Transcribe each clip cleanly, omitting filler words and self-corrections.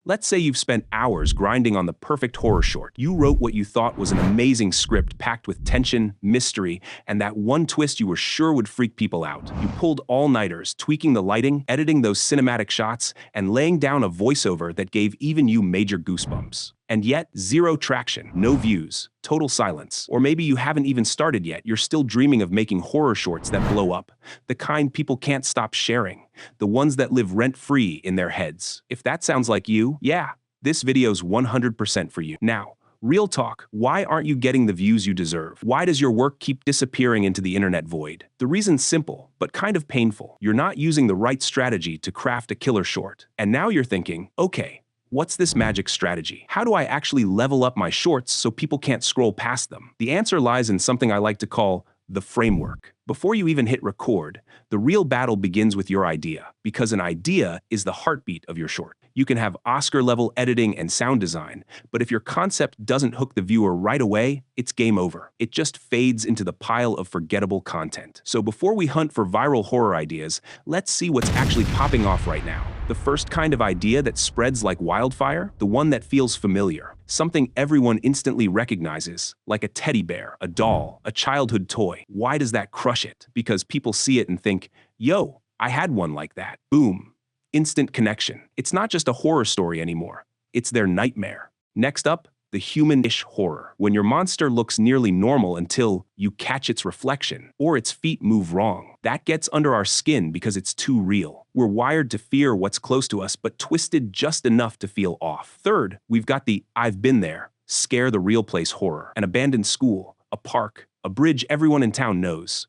Let's say you've spent hours grinding on the perfect horror short. You wrote what you thought was an amazing script packed with tension, mystery, and that one twist you were sure would freak people out. You pulled all-nighters, tweaking the lighting, editing those cinematic shots, and laying down a voiceover that gave even you major goosebumps. And yet, zero traction, no views, total silence. Or maybe you haven't even started yet, you're still dreaming of making horror shorts that blow up. The kind people can't stop sharing. The ones that live rent-free in their heads. If that sounds like you, yeah, this video's 100% for you. Now, real talk, why aren't you getting the views you deserve? Why does your work keep disappearing into the internet void? The reason's simple, but kind of painful. You're not using the right strategy to craft a killer short. And now you're thinking, okay, what's this magic strategy? How do I actually level up my shorts so people can't scroll past them? The answer lies in something I like to call the framework. Before you even hit record, the real battle begins with your idea, because an idea is the heartbeat of your short. You can have Oscar-level editing and sound design, but if your concept doesn't hook the viewer right away, it's game over. It just fades into the pile of forgettable content. So before we hunt for viral horror ideas, let's see what's actually popping off right now. The first kind of idea that spreads like wildfire, the one that feels familiar, something everyone instantly recognizes, like a teddy bear, a doll, a childhood toy. Why does that crush it? Because people see it and think, yo, I had one like that. Boom. Instant connection. It's not just a horror story anymore. It's their nightmare. Next up, the human-ish horror, when your monster looks nearly normal until you catch its reflection, or its feet move wrong. That gets under our skin because it's too real. We're wired to fear what's close to us, but twisted just enough to feel off. Third, we've got the I've been there, scare the real place horror. An abandoned school, a park, a bridge everyone in town knows.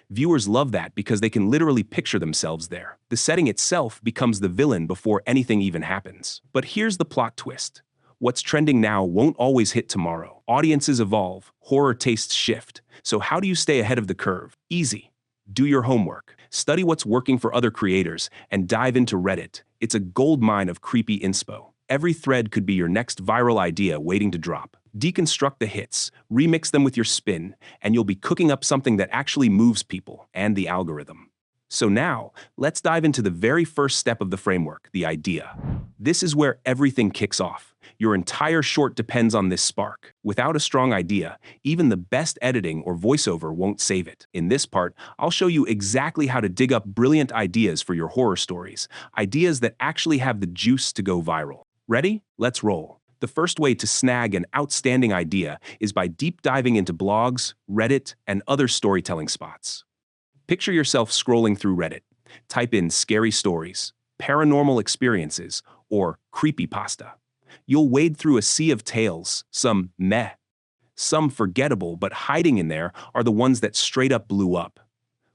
Viewers love that because they can literally picture themselves there. The setting itself becomes the villain before anything even happens. But here's the plot twist. What's trending now won't always hit tomorrow. Audiences evolve, horror tastes shift. So how do you stay ahead of the curve? Easy. Do your homework. Study what's working for other creators and dive into Reddit. It's a goldmine of creepy inspo. Every thread could be your next viral idea waiting to drop. Deconstruct the hits, remix them with your spin, and you'll be cooking up something that actually moves people and the algorithm. So now, let's dive into the very first step of the framework, the idea. This is where everything kicks off. Your entire short depends on this spark. Without a strong idea, even the best editing or voiceover won't save it. In this part, I'll show you exactly how to dig up brilliant ideas for your horror stories, ideas that actually have the juice to go viral. Ready? Let's roll. The first way to snag an outstanding idea is by deep diving into blogs, Reddit, and other storytelling spots. Picture yourself scrolling through Reddit. Type in scary stories, paranormal experiences, or creepypasta. You'll wade through a sea of tales, some meh, some forgettable, but hiding in there are the ones that straight up blew up.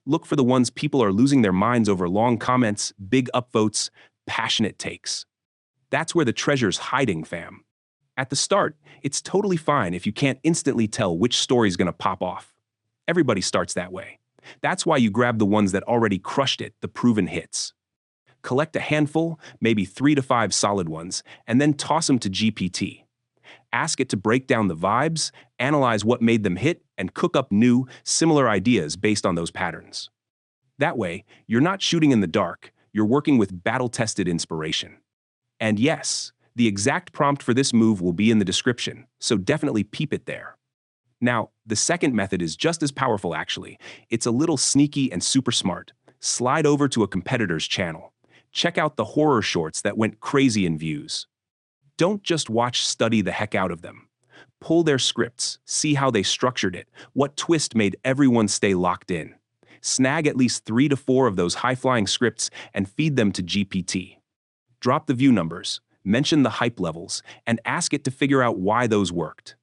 Look for the ones people are losing their minds over: long comments, big upvotes, passionate takes. That's where the treasure's hiding, fam. At the start, it's totally fine if you can't instantly tell which story's gonna pop off. Everybody starts that way. That's why you grab the ones that already crushed it, the proven hits. Collect a handful, maybe 3 to 5 solid ones, and then toss them to GPT. Ask it to break down the vibes, analyze what made them hit, and cook up new, similar ideas based on those patterns. That way, you're not shooting in the dark, you're working with battle-tested inspiration. And yes, the exact prompt for this move will be in the description, so definitely peep it there. Now, the second method is just as powerful actually. It's a little sneaky and super smart. Slide over to a competitor's channel. Check out the horror shorts that went crazy in views. Don't just watch, study the heck out of them. Pull their scripts, see how they structured it, what twist made everyone stay locked in. Snag at least 3 to 4 of those high-flying scripts and feed them to GPT. Drop the view numbers, mention the hype levels, and ask it to figure out why those worked.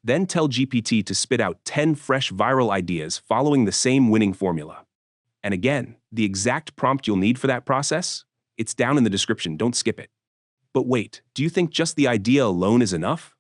Then tell GPT to spit out 10 fresh viral ideas following the same winning formula. And again, the exact prompt you'll need for that process? It's down in the description, don't skip it. But wait, do you think just the idea alone is enough?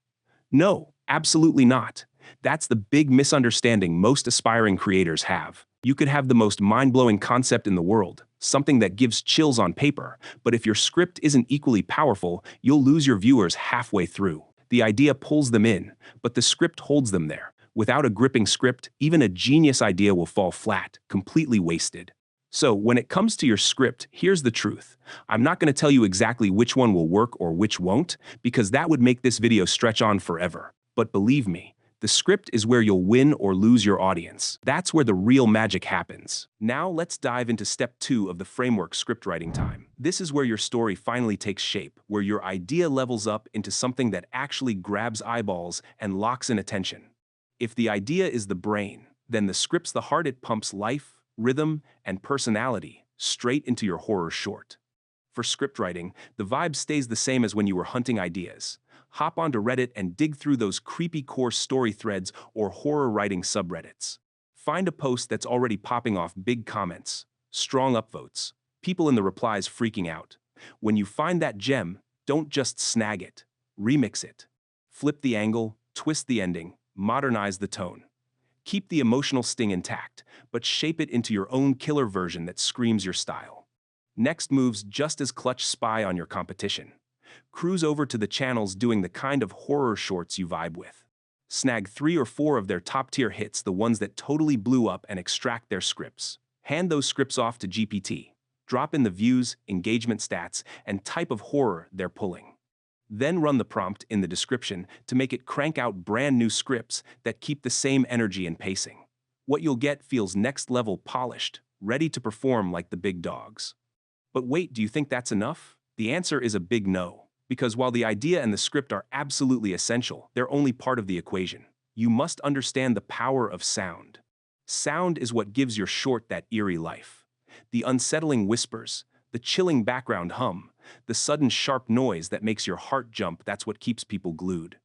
No, absolutely not. That's the big misunderstanding most aspiring creators have. You could have the most mind-blowing concept in the world, something that gives chills on paper, but if your script isn't equally powerful, you'll lose your viewers halfway through. The idea pulls them in, but the script holds them there. Without a gripping script, even a genius idea will fall flat, completely wasted. So, when it comes to your script, here's the truth. I'm not going to tell you exactly which one will work or which won't, because that would make this video stretch on forever. But believe me, the script is where you'll win or lose your audience. That's where the real magic happens. Now let's dive into step 2 of the framework script writing time. This is where your story finally takes shape, where your idea levels up into something that actually grabs eyeballs and locks in attention. If the idea is the brain, then the script's the heart. It pumps life, rhythm, and personality straight into your horror short. For script writing, the vibe stays the same as when you were hunting ideas. Hop onto Reddit and dig through those creepy core story threads or horror writing subreddits. Find a post that's already popping off big comments, strong upvotes, people in the replies freaking out. When you find that gem, don't just snag it, remix it. Flip the angle, twist the ending, modernize the tone. Keep the emotional sting intact, but shape it into your own killer version that screams your style. Next moves just as clutch. Spy on your competition. Cruise over to the channels doing the kind of horror shorts you vibe with. Snag 3 or 4 of their top-tier hits, the ones that totally blew up, and extract their scripts. Hand those scripts off to GPT. Drop in the views, engagement stats, and type of horror they're pulling. Then run the prompt in the description to make it crank out brand new scripts that keep the same energy and pacing. What you'll get feels next level polished, ready to perform like the big dogs. But wait, do you think that's enough? The answer is a big no, because while the idea and the script are absolutely essential, they're only part of the equation. You must understand the power of sound. Sound is what gives your short that eerie life. The unsettling whispers, the chilling background hum, the sudden sharp noise that makes your heart jump, that's what keeps people glued.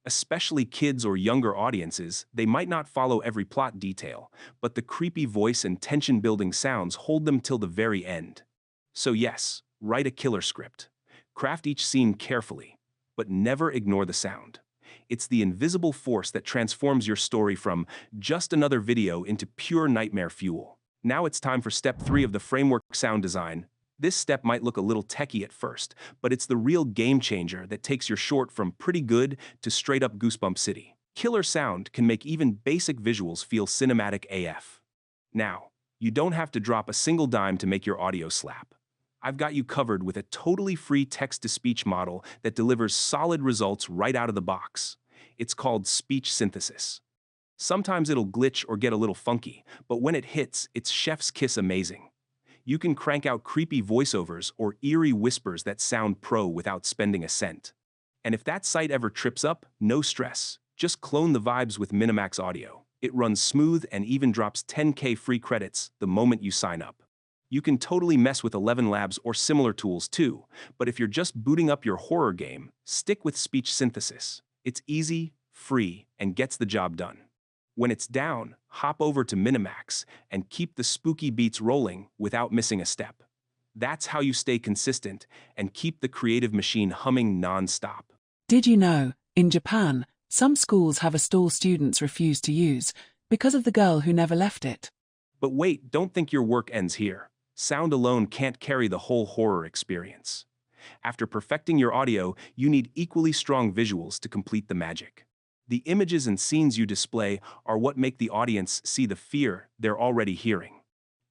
Especially kids or younger audiences, they might not follow every plot detail, but the creepy voice and tension-building sounds hold them till the very end. So yes, write a killer script. Craft each scene carefully, but never ignore the sound. It's the invisible force that transforms your story from just another video into pure nightmare fuel. Now it's time for step 3 of the framework: sound design. This step might look a little techie at first, but it's the real game changer that takes your short from pretty good to straight up Goosebump City. Killer sound can make even basic visuals feel cinematic AF. Now, you don't have to drop a single dime to make your audio slap. I've got you covered with a totally free text-to-speech model that delivers solid results right out of the box. It's called speech synthesis. Sometimes it'll glitch or get a little funky, but when it hits, it's chef's kiss amazing. You can crank out creepy voiceovers or eerie whispers that sound pro without spending a cent. And if that site ever trips up, no stress. Just clone the vibes with Minimax Audio. It runs smooth and even drops 10K free credits the moment you sign up. You can totally mess with 11 Labs or similar tools too, but if you're just booting up your horror game, stick with speech synthesis. It's easy, free, and gets the job done. When it's down, hop over to Minimax and keep the spooky beats rolling without missing a step. That's how you stay consistent and keep the creative machine humming non-stop. Did you know, in Japan, some schools have a stall students refuse to use because of the girl who never left it? But wait, don't think your work ends here. Sound alone can't carry the whole horror experience. After perfecting your audio, you need equally strong visuals to complete the magic. The images and scenes you display are what make the audience see the fear they're already hearing.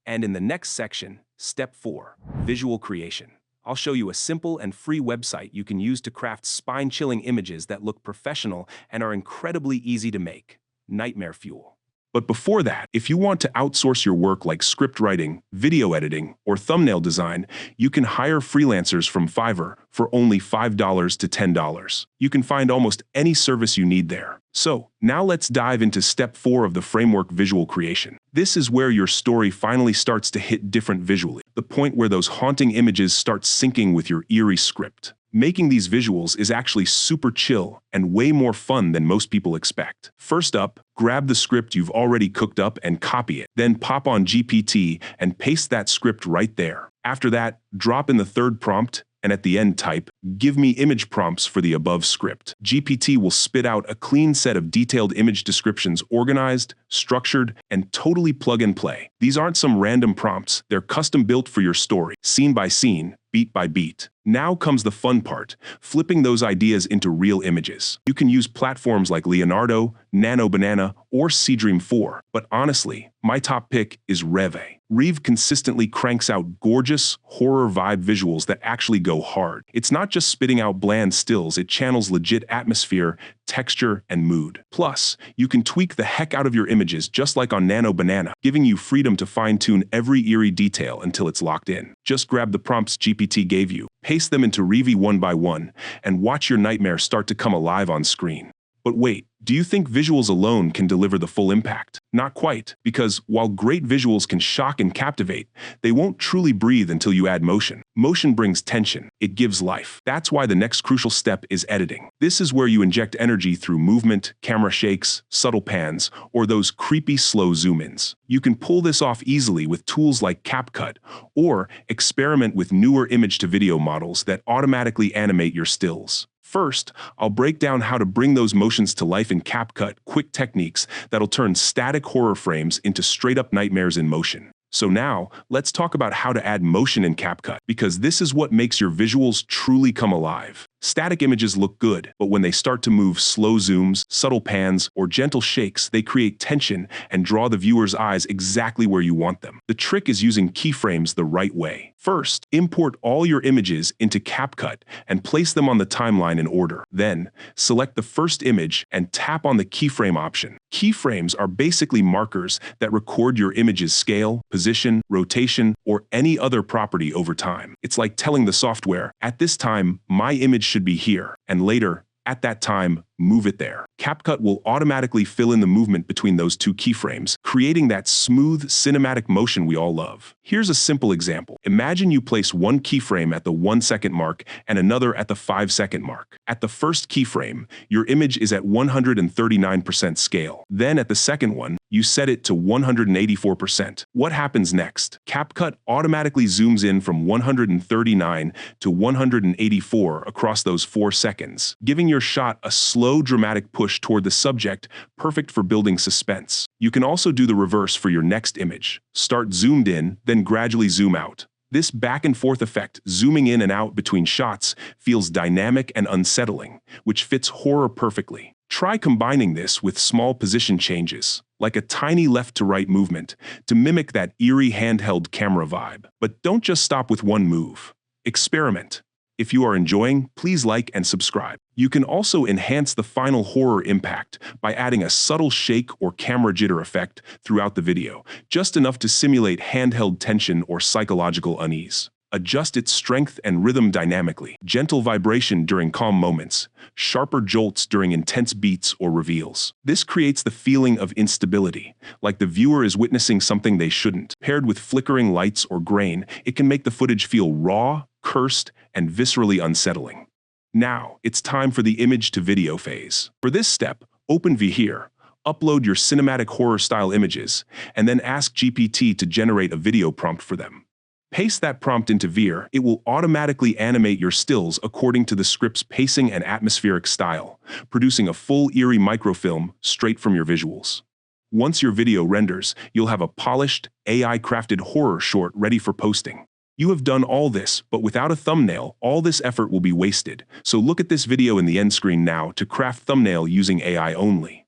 And in the next section, step 4, visual creation. I'll show you a simple and free website you can use to craft spine-chilling images that look professional and are incredibly easy to make. Nightmare Fuel. But before that, if you want to outsource your work like script writing, video editing, or thumbnail design, you can hire freelancers from Fiverr for only $5 to $10. You can find almost any service you need there. So, now let's dive into step 4 of the framework: visual creation. This is where your story finally starts to hit different visually, the point where those haunting images start syncing with your eerie script. Making these visuals is actually super chill and way more fun than most people expect. First up, grab the script you've already cooked up and copy it. Then pop on GPT and paste that script right there. After that, drop in the third prompt, and at the end type, "Give me image prompts for the above script." GPT will spit out a clean set of detailed image descriptions, organized, structured, and totally plug and play. These aren't some random prompts, they're custom built for your story, scene by scene, beat by beat. Now comes the fun part, flipping those ideas into real images. You can use platforms like Leonardo, Nano Banana, or Seedream 4, but honestly, my top pick is Reve. Reeve consistently cranks out gorgeous, horror vibe visuals that actually go hard. It's not just spitting out bland stills, it channels legit atmosphere, texture, and mood. Plus, you can tweak the heck out of your images just like on Nano Banana, giving you freedom to fine-tune every eerie detail until it's locked in. Just grab the prompts GPT gave you, paste them into Reeve one by one, and watch your nightmare start to come alive on screen. But wait, do you think visuals alone can deliver the full impact? Not quite, because while great visuals can shock and captivate, they won't truly breathe until you add motion. Motion brings tension. It gives life. That's why the next crucial step is editing. This is where you inject energy through movement, camera shakes, subtle pans, or those creepy slow zoom-ins. You can pull this off easily with tools like CapCut, or experiment with newer image-to-video models that automatically animate your stills. First, I'll break down how to bring those motions to life in CapCut, quick techniques that'll turn static horror frames into straight-up nightmares in motion. So now, let's talk about how to add motion in CapCut, because this is what makes your visuals truly come alive. Static images look good, but when they start to move slow zooms, subtle pans, or gentle shakes, they create tension and draw the viewer's eyes exactly where you want them. The trick is using keyframes the right way. First, import all your images into CapCut and place them on the timeline in order. Then, select the first image and tap on the keyframe option. Keyframes are basically markers that record your image's scale, position, rotation, or any other property over time. It's like telling the software, at this time, my image should be here, and later, at that time, move it there. CapCut will automatically fill in the movement between those two keyframes, creating that smooth, cinematic motion we all love. Here's a simple example. Imagine you place one keyframe at the 1-second mark and another at the 5-second mark. At the first keyframe, your image is at 139% scale. Then at the second one, you set it to 184%. What happens next? CapCut automatically zooms in from 139 to 184 across those 4 seconds, giving your shot a slow, dramatic push toward the subject, perfect for building suspense. You can also do the reverse for your next image. Start zoomed in, then gradually zoom out. This back-and-forth effect, zooming in and out between shots, feels dynamic and unsettling, which fits horror perfectly. Try combining this with small position changes, like a tiny left-to-right movement, to mimic that eerie handheld camera vibe. But don't just stop with one move. Experiment. If you are enjoying, please like and subscribe. You can also enhance the final horror impact by adding a subtle shake or camera jitter effect throughout the video, just enough to simulate handheld tension or psychological unease. Adjust its strength and rhythm dynamically. Gentle vibration during calm moments, sharper jolts during intense beats or reveals. This creates the feeling of instability, like the viewer is witnessing something they shouldn't. Paired with flickering lights or grain, it can make the footage feel raw, cursed, and viscerally unsettling. Now, it's time for the image-to-video phase. For this step, open Vhere, upload your cinematic horror-style images, and then ask GPT to generate a video prompt for them. Paste that prompt into Vhere. It will automatically animate your stills according to the script's pacing and atmospheric style, producing a full eerie microfilm straight from your visuals. Once your video renders, you'll have a polished, AI-crafted horror short ready for posting. You have done all this, but without a thumbnail, all this effort will be wasted. So look at this video in the end screen now to craft thumbnail using AI only.